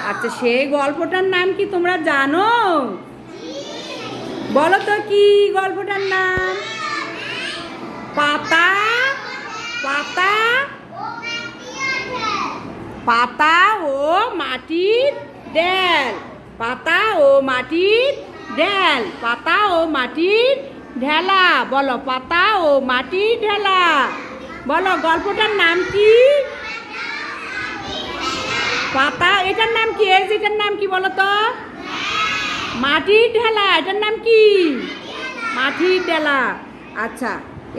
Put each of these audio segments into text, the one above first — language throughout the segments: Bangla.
আচ্ছা, সেই গল্পটার নাম কি তোমরা জানো? বলো তো কি গল্পটার নাম? পাতা পাতা পাতা ও মাটির ডাল। পাতা ও মাটির ডাল। পাতা ও মাটির ঢেলা। বলো, পাতা ও মাটির ঢেলা। বলো, গল্পটার নাম কি? পাতা। এটার নাম কি? এটার নাম কি বলো তো? মাটির ঢেলা। এটার নাম কি? মাটির ঢেলা। আচ্ছা,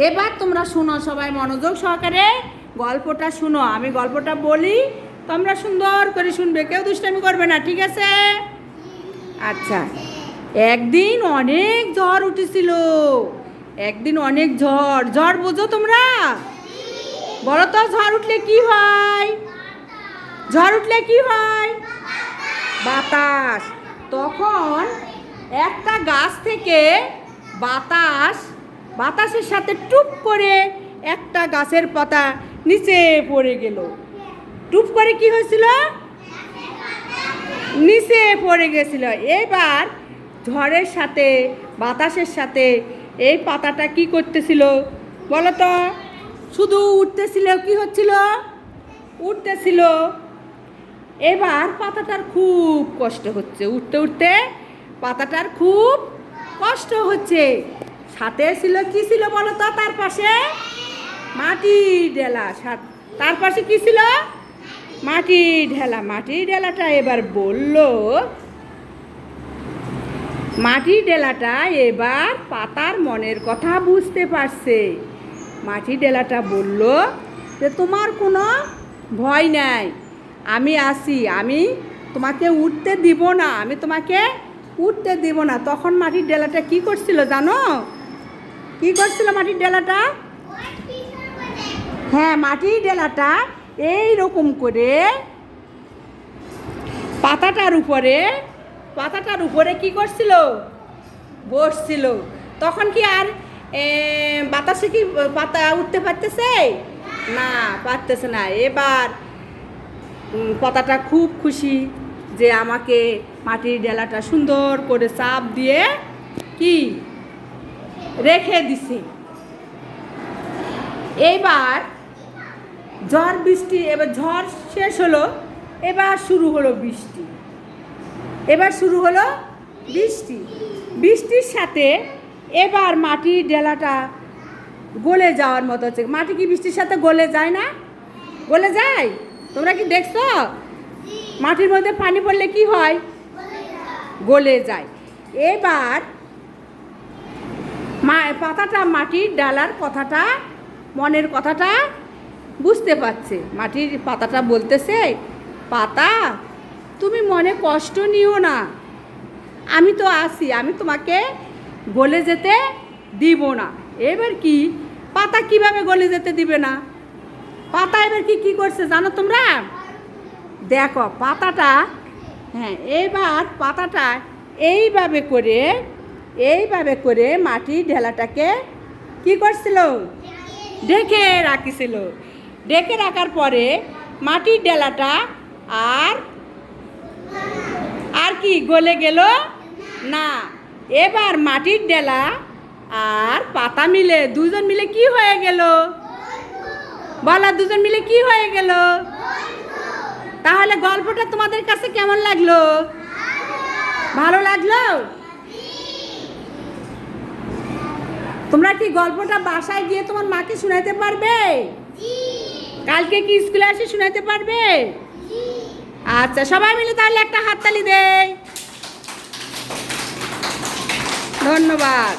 এবার তোমরা শোনো, সবাই মনোযোগ সহকারে গল্পটা শুনো। আমি গল্পটা বলি, তোমরা সুন্দর করে শুনবে, কেউ দুষ্টামি করবে না, ঠিক আছে? আচ্ছা, একদিন অনেক ঝড় উঠেছিল। একদিন অনেক ঝড়। ঝড় বোঝো তোমরা? বলো তো, ঝড় উঠলে কি হয়? ঝড় উঠলে কি হয়? বাতাস। তখন একটা গাছ থেকে বাতাসের সাথে টুপ করে একটা গাছের পাতা নিচে পড়ে গেল। টুপ করে কি হয়েছিল? নিচে পড়ে গেছিল। এবার ঝড়ের সাথে বাতাসের সাথে এই পাতাটা কি করতেছিল বলো তো? শুধু উঠতেছিল। কি হচ্ছিল? উঠতেছিল। এবার পাতাটার খুব কষ্ট হচ্ছে। উঠতে উঠতে পাতাটার খুব কষ্ট হচ্ছে। সাথে ছিল কি ছিল বলো তো? তার পাশে মাটির ঢেলা। তার পাশে কি ছিল? মাটির ঢেলা। মাটির ঢেলাটা এবার বলল, মাটির ঢেলাটা এবার পাতার মনের কথা বুঝতে পারছে। মাটির ঢেলাটা বলল যে তোমার কোনো ভয় নাই, আমি আছি, আমি তোমাকে উঠতে দিব না, আমি তোমাকে উঠতে দিব না। তখন মাটির ঢেলাটা কি করছিল জানো? কি করছিল মাটির ঢেলাটা? হ্যাঁ, মাটির ঢেলাটা এই রকম করে পাতাটার উপরে কি করছিল? বসছিল। তখন কি আর বাতাসে কি পাতা উঠতে পারতেছে? না, পারতেছে না। এবার পাতাটা খুব খুশি যে আমাকে মাটির ঢেলাটা সুন্দর করে চাপ দিয়ে কি রেখে দিছে। এইবার ঝড় শেষ হলো। এবার শুরু হলো বৃষ্টি। বৃষ্টির সাথে এবার মাটির ঢেলাটা গলে যাওয়ার মতো হচ্ছে। মাটি কি বৃষ্টির সাথে গলে যায় না? গলে যায়? তোমরা কি দেখছো? মাটির মধ্যে পানি পড়লে কি হয়? গলে যায়। এবার পাতাটা মাটির ডালার কথাটা, মনের কথাটা বুঝতে পারছে। মাটির পাতাটা বলতেছে, পাতা তুমি মনে কষ্ট নিও না, আমি তো আছি, আমি তোমাকে গলে যেতে দিব না। এবার কি পাতা কিভাবে গলে যেতে দিবে না? পাতা এবার কি করছে জানো তোমরা? দেখো পাতাটা, হ্যাঁ, এবার পাতাটা এইভাবে করে মাটির ঢেলাটাকে কি করছিল? ঢেকে রাখিছিল। ঢেকে রাখার পরে মাটির ঢেলাটা আর কি গলে গেল না। এবার মাটির ঢেলা আর পাতা মিলে দুজন মিলে কি হয়ে গেল? বলা, দুজন মিলে কি হয়ে গেল? তাহলে গল্পটা তোমাদের কাছে কেমন লাগলো? ভালো লাগলো? তোমরা কি গল্পটা বাসায় গিয়ে তোমার মাকে শোনাতে পারবে? কালকে কি স্কুলে এসে শোনাতে পারবে? আচ্ছা, সবাই মিলে তাহলে একটা হাততালি দেই। ধন্যবাদ।